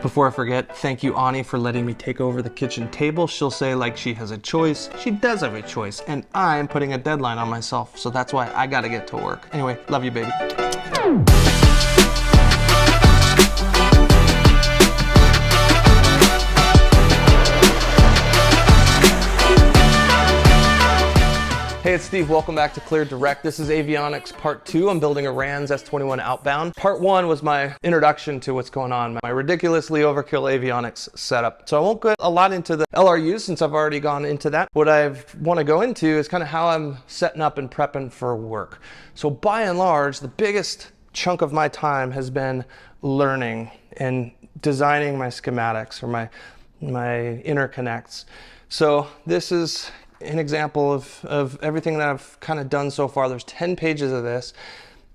Before I forget, thank you, Ani, for letting me take over the kitchen table. She'll say like she has a choice. She does have a choice, and I'm putting a deadline on myself, so that's why I gotta get to work. Anyway, love you, baby. Hey, it's Steve. Welcome back to Clear Direct. This is Avionics Part 2. I'm building a RANS S-21 Outbound. Part 1 was my introduction to what's going on, my ridiculously overkill avionics setup. So I won't go a lot into the LRUs since I've already gone into that. What I want to go into is kind of how I'm setting up and prepping for work. So by and large, the biggest chunk of my time has been learning and designing my schematics or my interconnects. So this is an example of everything that I've kind of done so far. There's 10 pages of this.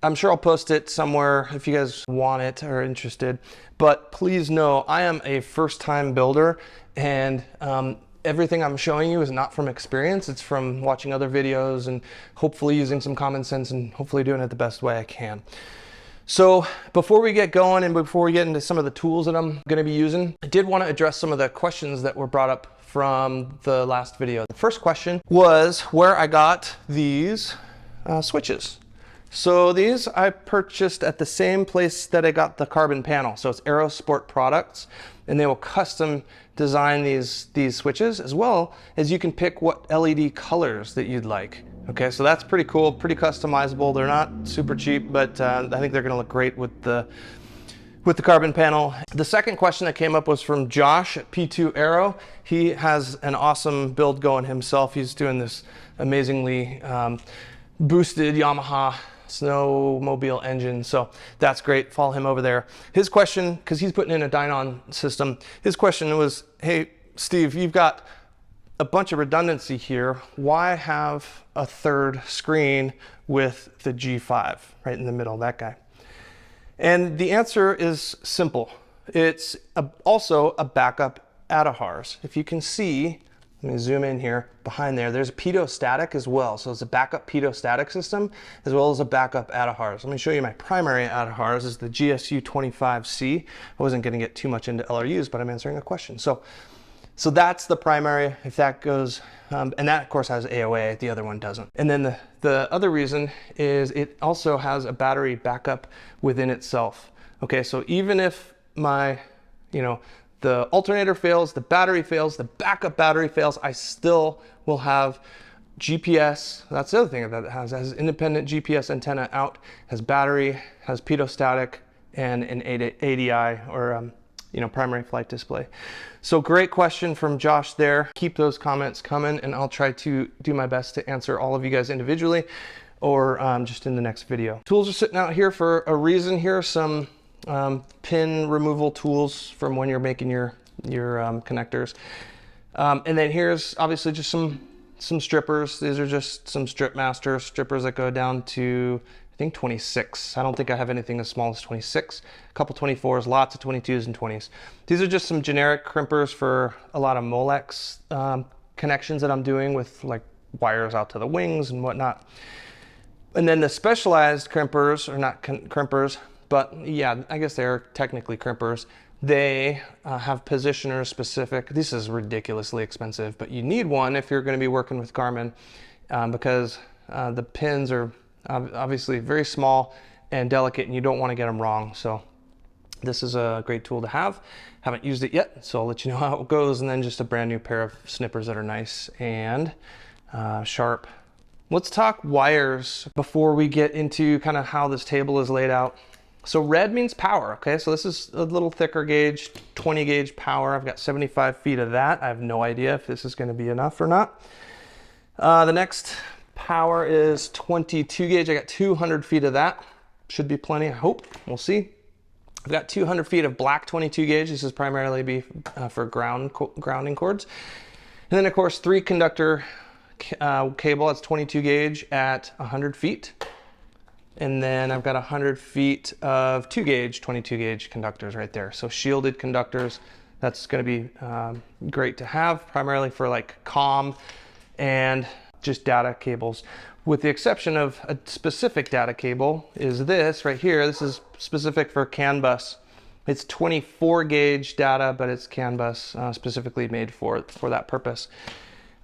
I'm sure I'll post it somewhere if you guys want it or are interested, but please know I am a first-time builder, and everything I'm showing you is not from experience. It's from watching other videos and hopefully using some common sense and hopefully doing it the best way I can. So before we get going and before we get into some of the tools that I'm going to be using, I did want to address some of the questions that were brought up from the last video. The first question was where I got these switches. So these I purchased at the same place that I got the carbon panel. So it's Aerosport Products, and they will custom design these switches, as well as you can pick what LED colors that you'd like. Okay, so that's pretty cool, pretty customizable. They're not super cheap, but I think they're gonna look great with the carbon panel. The second question that came up was from Josh at P2 Aero. He has an awesome build going himself. He's doing this amazingly boosted Yamaha snowmobile engine, so that's great. Follow him over there. His question, because he's putting in a Dynon system, his question was, hey Steve, you've got a bunch of redundancy here. Why have a third screen with the G5 right in the middle, that guy? And the answer is simple. It's also a backup Adahars. If you can see, let me zoom in here, behind there's a pitot-static as well. So it's a backup pitot-static system as well as a backup Adahars. Let me show you my primary Adahars. This is the GSU-25C. I wasn't gonna get too much into LRUs, but I'm answering a question. So that's the primary, if that goes, and that of course has AOA, the other one doesn't. And then the other reason is it also has a battery backup within itself. Okay, so even if my, the alternator fails, the battery fails, the backup battery fails, I still will have GPS. That's the other thing that it has independent GPS antenna out, has battery, has pitot-static, and an ADI or primary flight display. So great question from Josh there. Keep those comments coming, and I'll try to do my best to answer all of you guys individually or just in the next video. Tools are sitting out here for a reason here. Some pin removal tools from when you're making your connectors. And then here's obviously just some strippers. These are just some Strip Master strippers that go down to, I think, 26. I don't think I have anything as small as 26. A couple 24s, lots of 22s and 20s. These are just some generic crimpers for a lot of Molex connections that I'm doing with like wires out to the wings and whatnot. And then the specialized crimpers, or not crimpers, but yeah, I guess they're technically crimpers. They have positioners specific. This is ridiculously expensive, but you need one if you're going to be working with Garmin because the pins are obviously very small and delicate, and you don't want to get them wrong. So this is a great tool to have. Haven't used it yet, so I'll let you know how it goes. And then just a brand new pair of snippers that are nice and sharp. Let's talk wires before we get into kind of how this table is laid out. So red means power, okay? So this is a little thicker gauge, 20 gauge power. I've got 75 feet of that. I have no idea if this is going to be enough or not. The next power is 22 gauge. I got 200 feet of that. Should be plenty, I hope. We'll see. I've got 200 feet of black 22 gauge. This is primarily for grounding cords. And then of course 3 conductor cable. That's 22 gauge at 100 feet. And then I've got 100 feet of 2 gauge, 22 gauge conductors right there. So shielded conductors. That's going to be great to have, primarily for like comm and just data cables, with the exception of a specific data cable is this right here. This is specific for CAN bus It's 24 gauge data, but it's CAN bus specifically made for that purpose.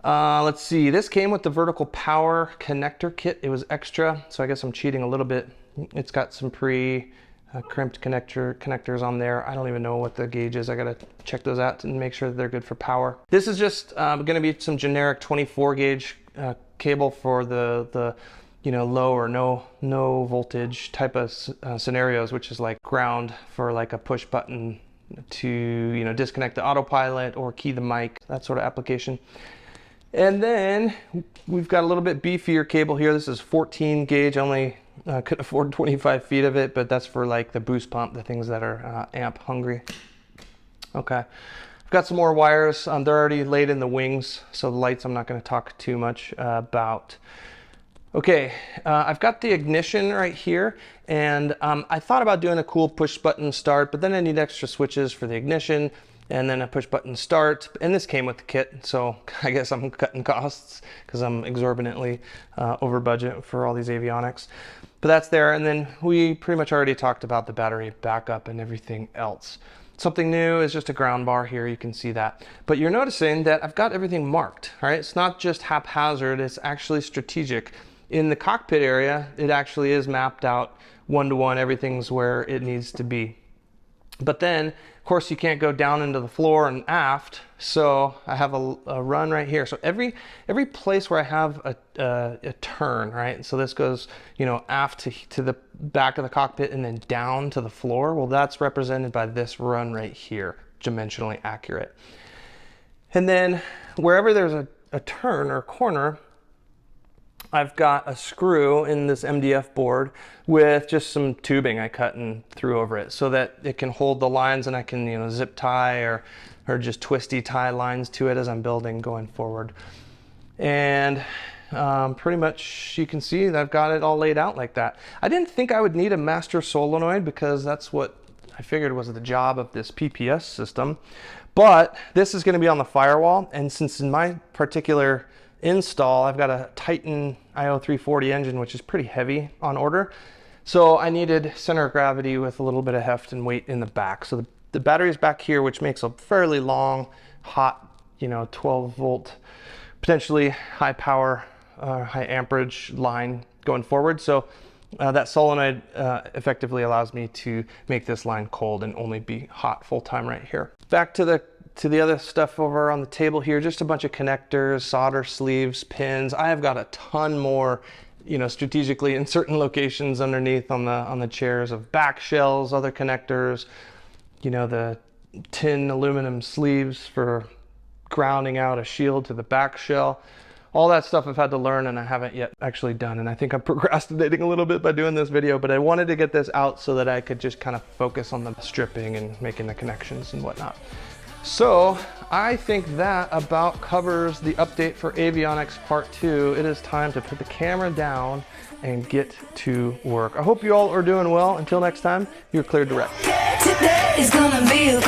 Let's see, this came with the vertical power connector kit. It was extra, so I guess I'm cheating a little bit. It's got some crimped connectors on there. I don't even know what the gauge is. I gotta check those out and make sure that they're good for power. This is just gonna be some generic 24 gauge cable for the low or no voltage type of scenarios, which is like ground for like a push button to disconnect the autopilot or key the mic, that sort of application. And then we've got a little bit beefier cable here. This is 14 gauge. I only could afford 25 feet of it, but that's for like the boost pump, the things that are amp hungry. Okay, I've got some more wires. They're already laid in the wings, so the lights I'm not going to talk too much about. Okay, I've got the ignition right here, and I thought about doing a cool push button start, but then I need extra switches for the ignition and then a push button start, and this came with the kit, so I guess I'm cutting costs because I'm exorbitantly over budget for all these avionics. But that's there, and then we pretty much already talked about the battery backup and everything else. Something new is just a ground bar here, you can see that. But you're noticing that I've got everything marked, all right? It's not just haphazard, it's actually strategic. In the cockpit area, it actually is mapped out one-to-one, everything's where it needs to be. But then, of course, you can't go down into the floor and aft, so I have a run right here. So every place where I have a turn, right? So this goes, aft to the back of the cockpit and then down to the floor. Well, that's represented by this run right here, dimensionally accurate. And then wherever there's a turn or a corner, I've got a screw in this MDF board with just some tubing I cut and threw over it so that it can hold the lines, and I can zip tie or just twisty tie lines to it as I'm building going forward. And pretty much you can see that I've got it all laid out like that. I didn't think I would need a master solenoid because that's what I figured was the job of this PPS system, but this is going to be on the firewall, and since in my particular install I've got a Titan IO340 engine, which is pretty heavy on order, so I needed center of gravity with a little bit of heft and weight in the back. So the battery is back here, which makes a fairly long, hot 12 volt, potentially high power, high amperage line going forward. So that solenoid effectively allows me to make this line cold and only be hot full time right here. Back to the other stuff over on the table here, just a bunch of connectors, solder sleeves, pins. I have got a ton more, strategically in certain locations underneath on the chairs of back shells, other connectors, the tin aluminum sleeves for grounding out a shield to the back shell. All that stuff I've had to learn and I haven't yet actually done, and I think I'm procrastinating a little bit by doing this video, but I wanted to get this out so that I could just kind of focus on the stripping and making the connections and whatnot. So I think that about covers the update for Avionics Part 2. It is time to put the camera down and get to work. I hope you all are doing well. Until next time, you're cleared direct. Today is gonna be